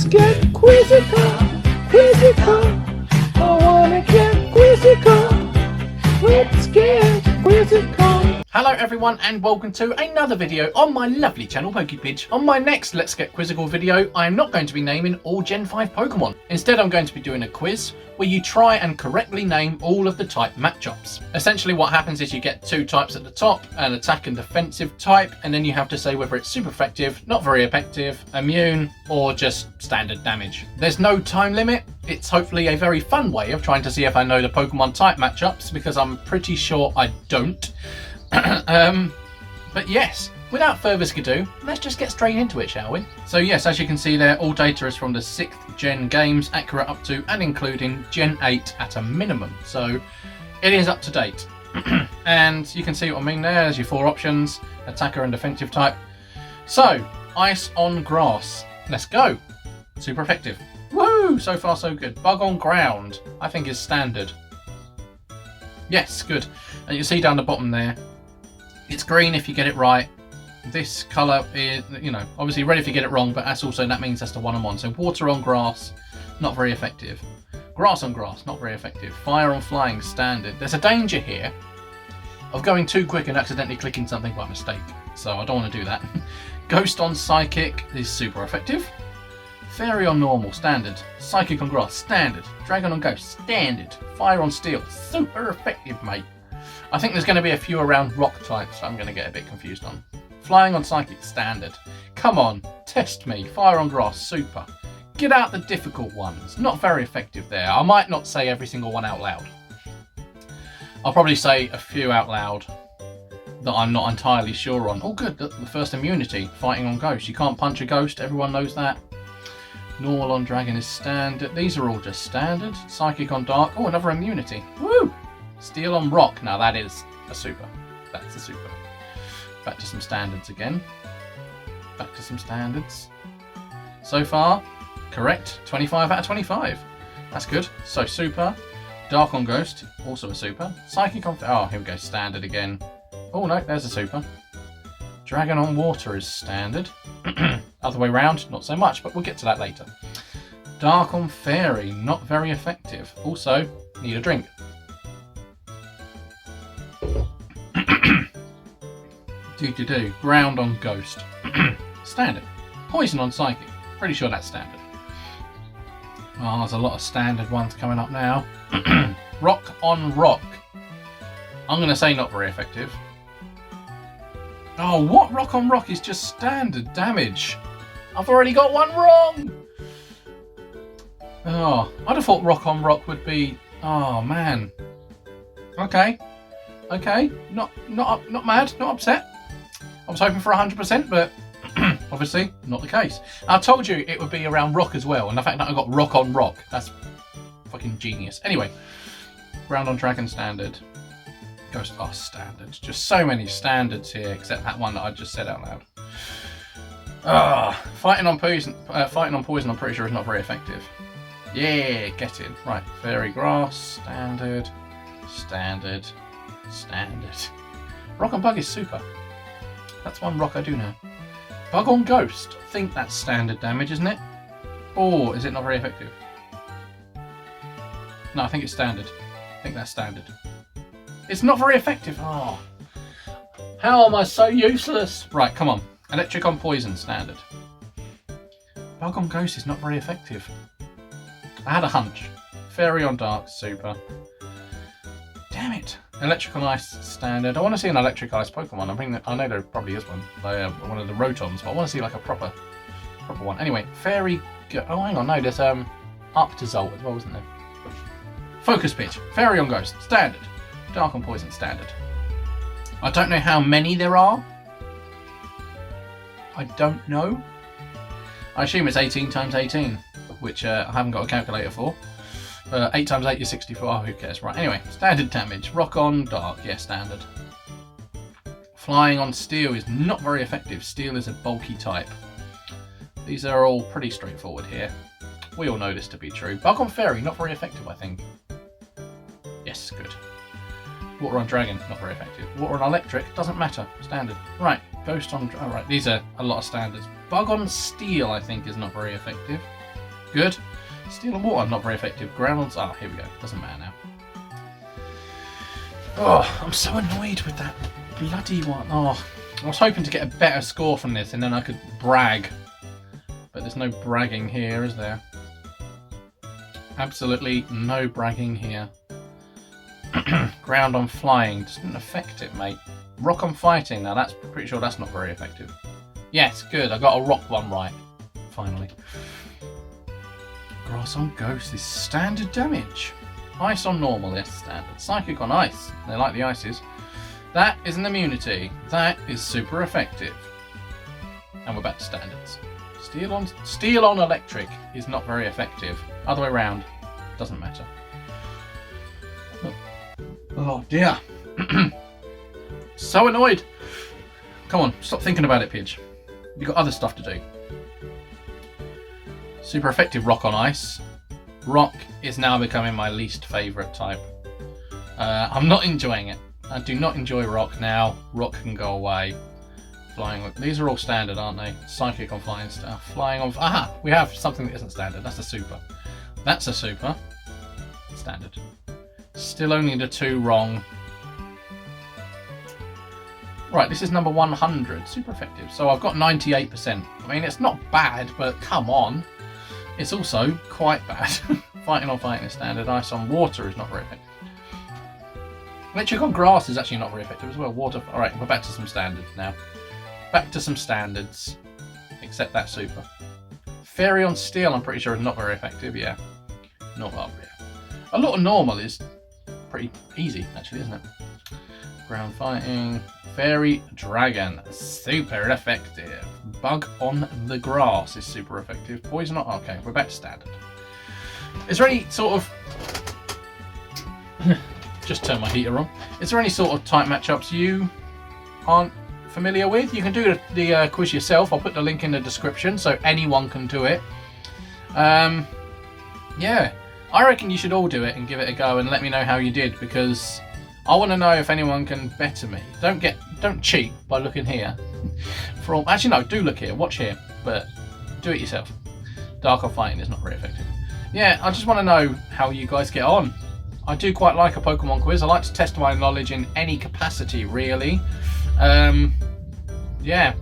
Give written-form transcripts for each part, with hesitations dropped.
Let's get quizzical, quizzical. I wanna get quizzical. Let's get quizzical. Hello everyone and welcome to another video on my lovely channel PokePidge. On my next Let's Get Quizzical video, I am not going to be naming all Gen 5 Pokemon. Instead I'm going to be doing a quiz where you try and correctly name all of the type matchups. Essentially what happens is you get two types at the top, an attack and defensive type, and then you have to say whether it's super effective, not very effective, immune, or just standard damage. There's no time limit. It's hopefully a very fun way of trying to see if I know the Pokemon type matchups, because I'm pretty sure I don't. But yes, without further ado, let's just get straight into it, shall we? So yes, as you can see there, all data is from the 6th gen games, accurate up to and including Gen 8 at a minimum. So it is up to date. And you can see what I mean there. There's your four options, attacker and defensive type. So, ice on grass. Let's go. Super effective. Woo! So far so good. Bug on ground, I think is standard. Yes, good. And you see down the bottom there, it's green if you get it right. This colour is, obviously red if you get it wrong, but that means that's the one I'm on. So water on grass, not very effective. Grass on grass, not very effective. Fire on flying, standard. There's a danger here of going too quick and accidentally clicking something by mistake. So I don't want to do that. Ghost on psychic is super effective. Fairy on normal, standard. Psychic on grass, standard. Dragon on ghost, standard. Fire on steel, super effective, mate. I think there's going to be a few around rock types I'm going to get a bit confused on. Flying on psychic, standard. Come on, test me. Fire on grass, super. Get out the difficult ones. Not very effective there. I might not say every single one out loud. I'll probably say a few out loud that I'm not entirely sure on. Oh good, the first immunity. Fighting on ghost. You can't punch a ghost, everyone knows that. Normal on dragon is standard. These are all just standard. Psychic on dark. Oh, another immunity. Woo! Steel on rock. Now that is a super. That's a super. Back to some standards again. Back to some standards. So far, correct. 25 out of 25. That's good. So super. Dark on ghost. Also a super. Psychic on... Oh, here we go. Standard again. Oh no, there's a super. Dragon on water is standard. Other way round, not so much, but we'll get to that later. Dark on fairy, not very effective. Also, need a drink. Do. Ground on ghost. Standard. Poison on psychic. Pretty sure that's standard. Oh, there's a lot of standard ones coming up now. Rock on rock. I'm going to say not very effective. Oh, what? Rock on rock is just standard damage. I've already got one wrong. Oh, I'd have thought rock on rock would be... Oh, man. Okay. Not mad, not upset. I was hoping for 100%, but obviously not the case. I told you it would be around rock as well, and the fact that I got rock on rock, that's fucking genius. Anyway, ground on dragon, standard. Ghost, oh, standard. Just so many standards here, except that one that I just said out loud. Fighting on poison, I'm pretty sure is not very effective. Yeah, get in. Right, fairy grass, standard. Rock on bug is super. That's one rock I do know. Bug on ghost. I think that's standard damage, isn't it? Or is it not very effective? No, I think it's standard. I think that's standard. It's not very effective. Oh, how am I so useless? Right, come on. Electric on poison, standard. Bug on ghost is not very effective. I had a hunch. Fairy on dark, super. Damn it. Electric on ice, standard. I want to see an electric ice Pokemon. I know there probably is one. One of the Rotons, but I want to see like a proper one. Anyway, fairy. Oh, hang on. No, there's Arctazol as well, isn't there? Focus pitch. Fairy on ghost, standard. Dark on poison, standard. I don't know how many there are. I don't know. I assume it's 18 times 18, which I haven't got a calculator for. 8 times 8 is 64. Oh, who cares? Right, anyway, standard damage. Rock on dark, yeah, standard. Flying on steel is not very effective. Steel is a bulky type. These are all pretty straightforward here. We all know this to be true. Bug on fairy, not very effective, I think. Yes, good. Water on dragon, not very effective. Water on electric, doesn't matter. Standard. Right, ghost on... Alright, these are a lot of standards. Bug on steel, I think, is not very effective. Good. Steel and water, not very effective. Grounds, here we go. Doesn't matter now. Oh, I'm so annoyed with that bloody one. Oh, I was hoping to get a better score from this and then I could brag. But there's no bragging here, is there? Absolutely no bragging here. Ground on flying. Doesn't affect it, mate. Rock on fighting. Now that's pretty sure that's not very effective. Yes, good. I got a rock one right. Finally. Grass on ghost is standard damage. Ice on normal, yes, standard. Psychic on ice. They like the ices. That is an immunity. That is super effective. And we're back to standards. Steel on electric is not very effective. Other way around. Doesn't matter. Oh dear. So annoyed. Come on, stop thinking about it, Pidge. You've got other stuff to do. Super effective rock on ice. Rock is now becoming my least favourite type. I'm not enjoying it. I do not enjoy rock now. Rock can go away. Flying. These are all standard, aren't they? Psychic on flying stuff. Flying on. Aha! We have something that isn't standard. That's a super. That's a super. Standard. Still only the 2 wrong. Right, this is number 100. Super effective. So I've got 98%. I mean, it's not bad, but come on. It's also quite bad. Fighting on fighting is standard. Ice on water is not very effective. Electric on grass is actually not very effective as well. Water. Alright, we're back to some standards now. Back to some standards. Except that super. Fairy on steel, I'm pretty sure is not very effective. Yeah. Not well, yeah. A lot of normal is pretty easy, actually, isn't it? Ground fighting. Fairy dragon. Super effective. Bug on the grass is super effective. Poison on. Okay, we're back to standard. Is there any sort of. Just turn my heater on. Is there any sort of type matchups you aren't familiar with? You can do the quiz yourself. I'll put the link in the description so anyone can do it. Yeah, I reckon you should all do it and give it a go and let me know how you did, because I want to know if anyone can better me. Don't cheat by looking here. Actually no, do look here. Watch here, but do it yourself. Dark on fighting is not very effective. Yeah, I just want to know how you guys get on. I do quite like a Pokemon quiz. I like to test my knowledge in any capacity, really. Yeah,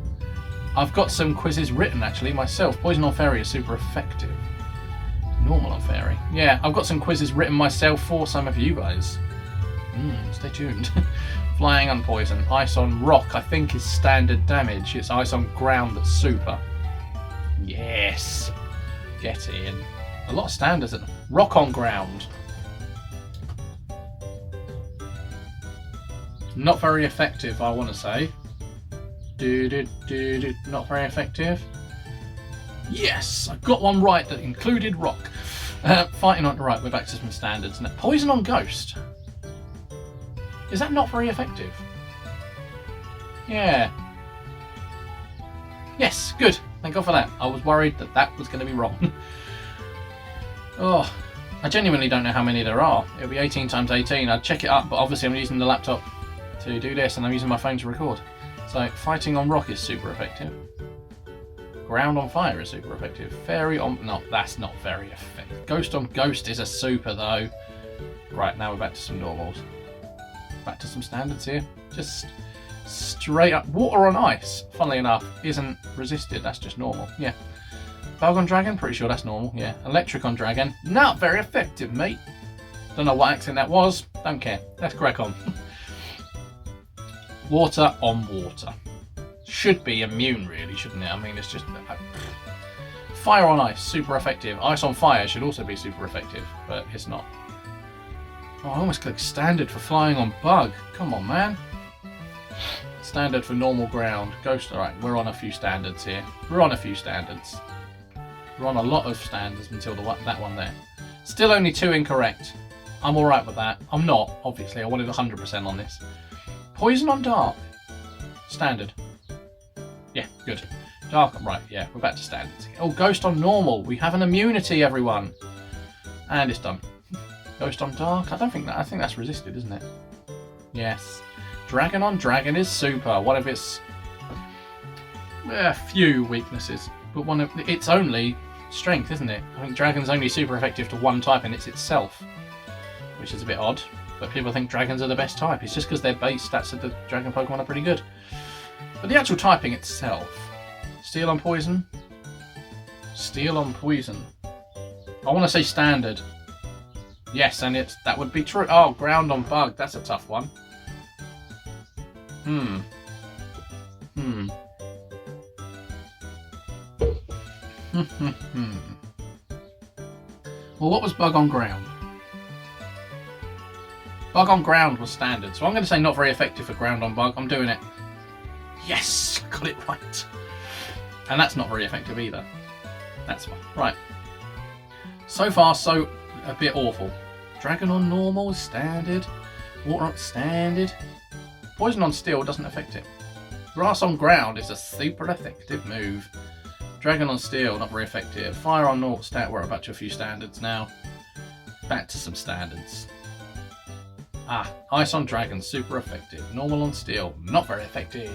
I've got some quizzes written actually myself. Poison on Fairy is super effective. Normal on Fairy. Yeah, I've got some quizzes written myself for some of you guys. Stay tuned. Flying on poison. Ice on rock, I think, is standard damage. It's ice on ground that's super. Yes. Get in. A lot of standards. Rock on ground. Not very effective, I want to say. Not very effective. Yes, I got one right that included rock. Fighting on. Right, we're back to some standards now. Poison on ghost. Is that not very effective? Yeah. Yes, good. Thank God for that. I was worried that that was going to be wrong. Oh, I genuinely don't know how many there are. It'll be 18 times 18. I'd check it up, but obviously I'm using the laptop to do this and I'm using my phone to record. So fighting on rock is super effective. Ground on fire is super effective. Fairy on... No, that's not very effective. Ghost on ghost is a super though. Right, now we're back to some normals. Back to some standards here. Just straight up. Water on ice, funnily enough, isn't resisted. That's just normal. Yeah. Bug on dragon, pretty sure that's normal. Yeah. Electric on dragon, not very effective, mate. Don't know what accent that was. Don't care. Let's crack on. Water on water. Should be immune, really, shouldn't it? I mean, it's just... Fire on ice, super effective. Ice on fire should also be super effective, but it's not. Oh, I almost clicked standard for flying on bug. Come on, man. Standard for normal ground. Ghost, alright, we're on a few standards here. We're on a few standards. We're on a lot of standards until that one there. Still only 2 incorrect. I'm alright with that. I'm not, obviously. I wanted 100% on this. Poison on dark. Standard. Yeah, good. Dark, right, yeah, we're back to standards. Oh, ghost on normal. We have an immunity, everyone. And it's done. Ghost on dark. I think that's resisted, isn't it? Yes. Dragon on dragon is super. One of its few weaknesses, but it's only strength, isn't it? I think dragon's only super effective to one type and it's itself, which is a bit odd. But people think dragons are the best type. It's just because their base stats of the dragon Pokemon are pretty good. But the actual typing itself, steel on poison, steel on poison. I want to say standard. Yes, and that would be true. Oh, ground on bug. That's a tough one. Well, what was bug on ground? Bug on ground was standard, so I'm going to say not very effective for ground on bug. I'm doing it. Yes, got it right. And that's not very effective either. That's fine. Right. So far, so a bit awful. Dragon on normal, standard. Water on standard. Poison on steel doesn't affect it. Grass on ground is a super effective move. Dragon on steel, not very effective. Fire on naught, stat, we're back to a few standards now. Back to some standards. Ah, ice on dragon, super effective. Normal on steel, not very effective.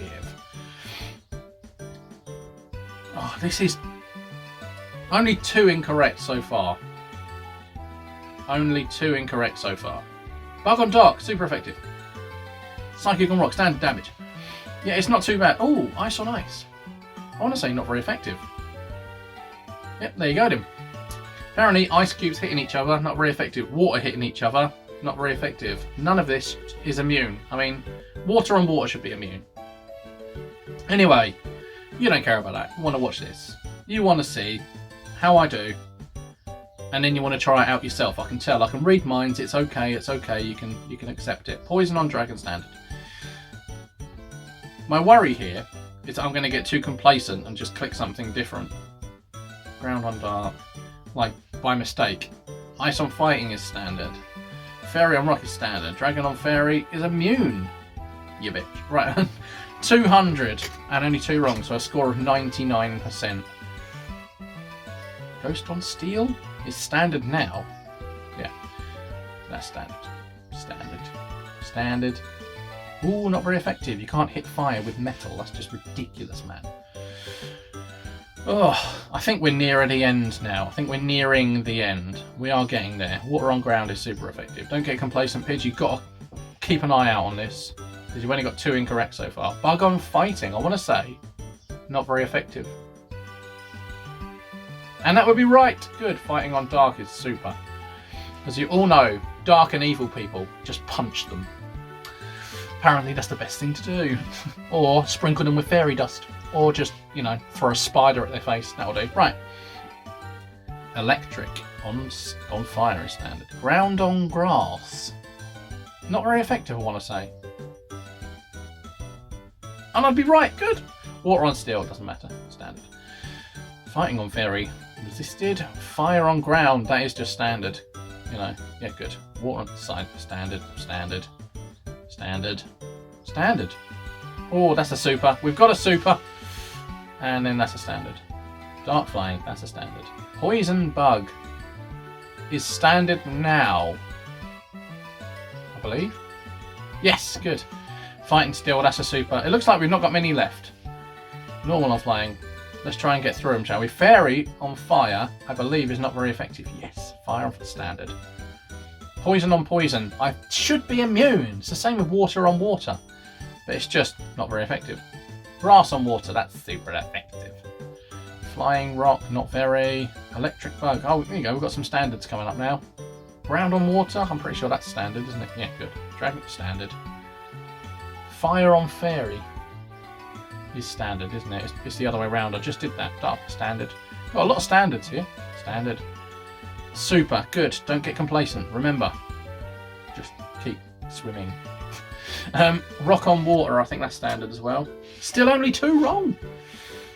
Oh, this is only 2 incorrect so far. Only 2 incorrect so far. Bug on dark, super effective. Psychic on rock, standard damage. Yeah, it's not too bad. Oh, ice on ice. I want to say not very effective. Yep, there you go then. Apparently ice cubes hitting each other, not very effective. Water hitting each other, not very effective. None of this is immune. I mean, water on water should be immune. Anyway, you don't care about that. You want to watch this. You want to see how I do. And then you want to try it out yourself. I can tell. I can read minds. It's okay. It's okay. You can accept it. Poison on dragon standard. My worry here is I'm going to get too complacent and just click something different. Ground on dark, like by mistake. Ice on fighting is standard. Fairy on rock is standard. Dragon on fairy is immune. You bitch. Right, 200 and only 2 wrong, so a score of 99%. Ghost on steel is standard now. Yeah, that's standard. Standard. Ooh, not very effective. You can't hit fire with metal. That's just ridiculous, man. Oh, I think we're near the end now. I think we're nearing the end. We are getting there. Water on ground is super effective. Don't get complacent, Pidge. You've got to keep an eye out on this, because you've only got 2 incorrect so far. Bug on fighting, I want to say, not very effective. And that would be right. Good. Fighting on dark is super. As you all know, dark and evil people, just punch them. Apparently that's the best thing to do. Or sprinkle them with fairy dust. Or just, you know, throw a spider at their face. That'll do. Right. Electric on fire is standard. Ground on grass. Not very effective, I want to say. And I'd be right. Good. Water on steel, doesn't matter. Standard. Fighting on fairy. Resisted. Fire on ground. That is just standard. You know, yeah, good. Water on side. Standard. Oh, that's a super. We've got a super. And then that's a standard. Dark flying, that's a standard. Poison bug is standard now, I believe. Yes, good. Fighting steel, that's a super. It looks like we've not got many left. Normal on flying. Let's try and get through them, shall we? Fairy on fire, I believe, is not very effective. Yes, fire on standard. Poison on poison. I should be immune. It's the same with water on water. But it's just not very effective. Grass on water, that's super effective. Flying rock, not very. Electric bug. Oh, here you go. We've got some standards coming up now. Ground on water. I'm pretty sure that's standard, isn't it? Yeah, good. Dragon, standard. Fire on fairy is standard, isn't it? It's the other way around. I just did that. Dark, standard. Got a lot of standards here. Standard. Super, good. Don't get complacent. Remember, just keep swimming. Rock on water, I think that's standard as well. Still only 2 wrong.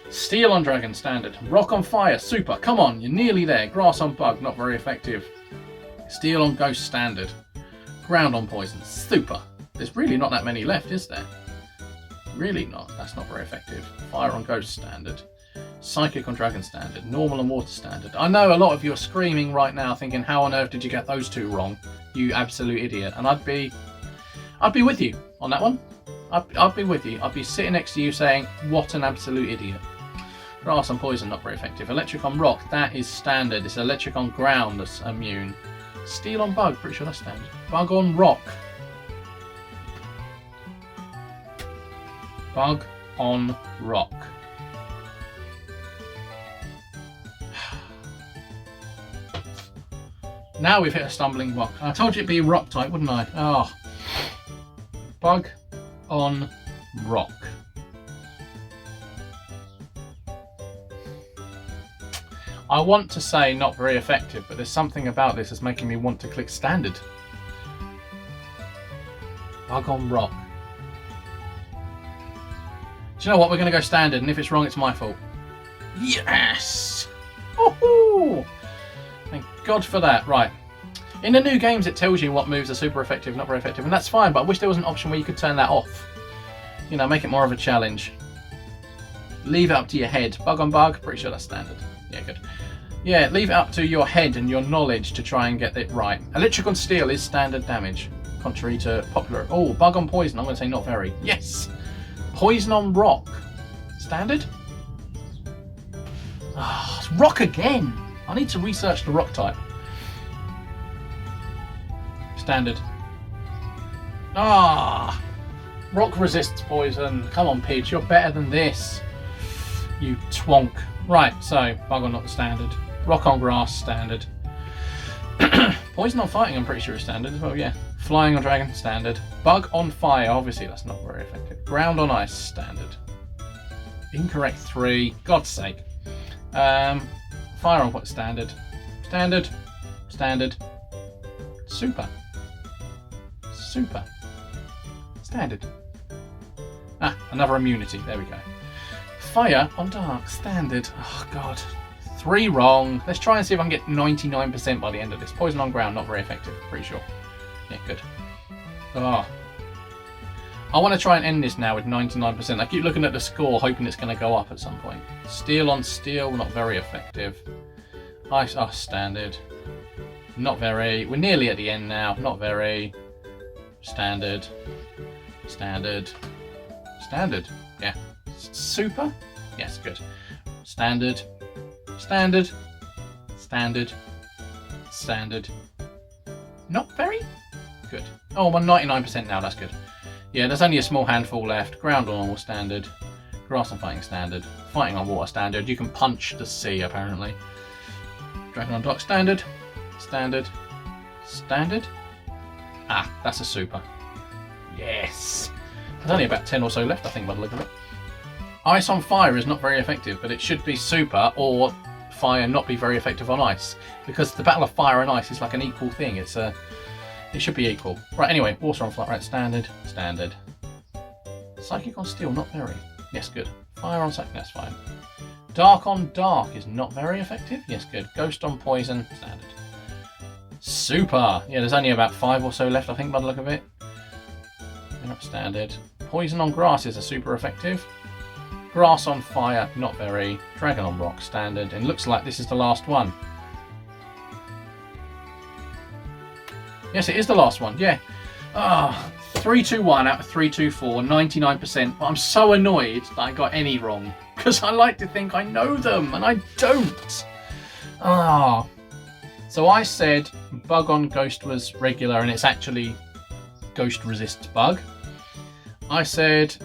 Steel on dragon, standard. Rock on fire, super. Come on, you're nearly there. Grass on bug, not very effective. Steel on ghost, standard. Ground on poison, super. There's really not that many left, is there? Really not. That's not very effective. Fire on ghost, standard. Psychic on dragon, standard. Normal on water, standard. I know a lot of you are screaming right now thinking, how on earth did you get those 2 wrong, you absolute idiot. And I'd be with you on that one. I'd be with you. I'd be sitting next to you saying, what an absolute idiot. Grass on poison, not very effective. Electric on rock, that is standard. It's electric on ground that's immune. Steel on bug, pretty sure that's standard. Bug on rock. Bug on rock. Now we've hit a stumbling block. I told you it'd be rock type, wouldn't I? Oh. Bug on rock. I want to say not very effective, but there's something about this that's making me want to click standard. Bug on rock. Do you know what? We're going to go standard, and if it's wrong, it's my fault. Yes! Woohoo! Thank God for that. Right. In the new games, it tells you what moves are super effective, not very effective, and that's fine, but I wish there was an option where you could turn that off. You know, make it more of a challenge. Leave it up to your head. Bug on bug, pretty sure that's standard. Yeah, good. Yeah, leave it up to your head and your knowledge to try and get it right. Electric on steel is standard damage, contrary to popular... Oh, bug on poison, I'm going to say not very. Yes! Poison on rock. Standard? Ah, it's rock again! I need to research the rock type. Standard. Ah! Rock resists poison. Come on, Pidge, you're better than this. You twonk. Right, so, bug on not standard. Rock on grass, standard. Poison on fighting, I'm pretty sure is standard as well, yeah. Flying on dragon, standard. Bug on fire, obviously that's not very effective. Ground on ice, standard. Incorrect 3, God's sake. Fire on what, standard. Standard. Standard. Super. Super. Standard. Ah, another immunity, there we go. Fire on dark, standard. Oh god. 3 wrong. Let's try and see if I can get 99% by the end of this. Poison on ground, not very effective, pretty sure. Yeah, good. Oh. I want to try and end this now with 99%. I keep looking at the score, hoping it's going to go up at some point. Steel on steel, not very effective. Ice, oh, standard. Not very. We're nearly at the end now. Not very. Standard. Standard. Standard. Yeah. Super? Yes, good. Standard. Standard. Standard. Standard. Not very? Good. Oh, I'm on 99% now, that's good. Yeah, there's only a small handful left. Ground on normal, standard. Grass and fighting, standard. Fighting on water, standard. You can punch the sea, apparently. Dragon on dock, standard. Standard. Standard? Ah, that's a super. Yes! There's only about 10 or so left, I think, by the look of it. Ice on fire is not very effective, but it should be super, or fire not be very effective on ice. Because the battle of fire and ice is like an equal thing. It should be equal. Right, anyway, water on fire, right, standard, standard. Psychic on steel, not very. Yes, good. Fire on psychic, that's fine. Dark on dark is not very effective. Yes, good. Ghost on poison, standard. Super! Yeah, there's only about 5 or so left, I think, by the look of it. They're not standard. Poison on grass is a super effective. Grass on fire, not very. Dragon on rock, standard. And looks like this is the last one. Yes, it is the last one, yeah. 3-2-1 out of 3-2-4, 99%. But I'm so annoyed that I got any wrong. Because I like to think I know them, and I don't. So I said bug on ghost was regular, and it's actually ghost resists bug. I said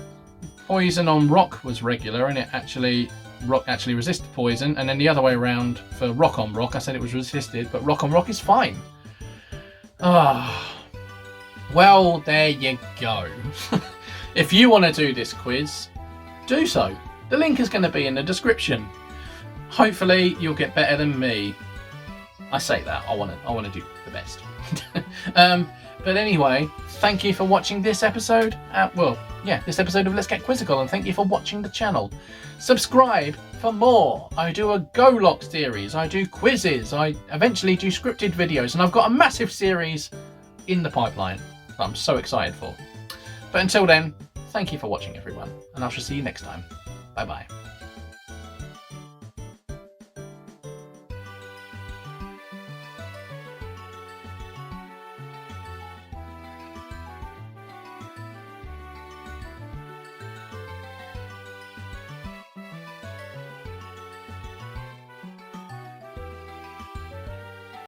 poison on rock was regular, and rock actually resists poison. And then the other way around for rock on rock, I said it was resisted, but rock on rock is fine. Well, there you go. If you want to do this quiz, do so. The link is going to be in the description. Hopefully, you'll get better than me. I say that. I want to do the best. But anyway, thank you for watching this episode. This episode of Let's Get Quizzical, and thank you for watching the channel. Subscribe for more. I do a Go Lock series. I do quizzes. I eventually do scripted videos, and I've got a massive series in the pipeline that I'm so excited for. But until then, thank you for watching, everyone, and I shall see you next time. Bye bye.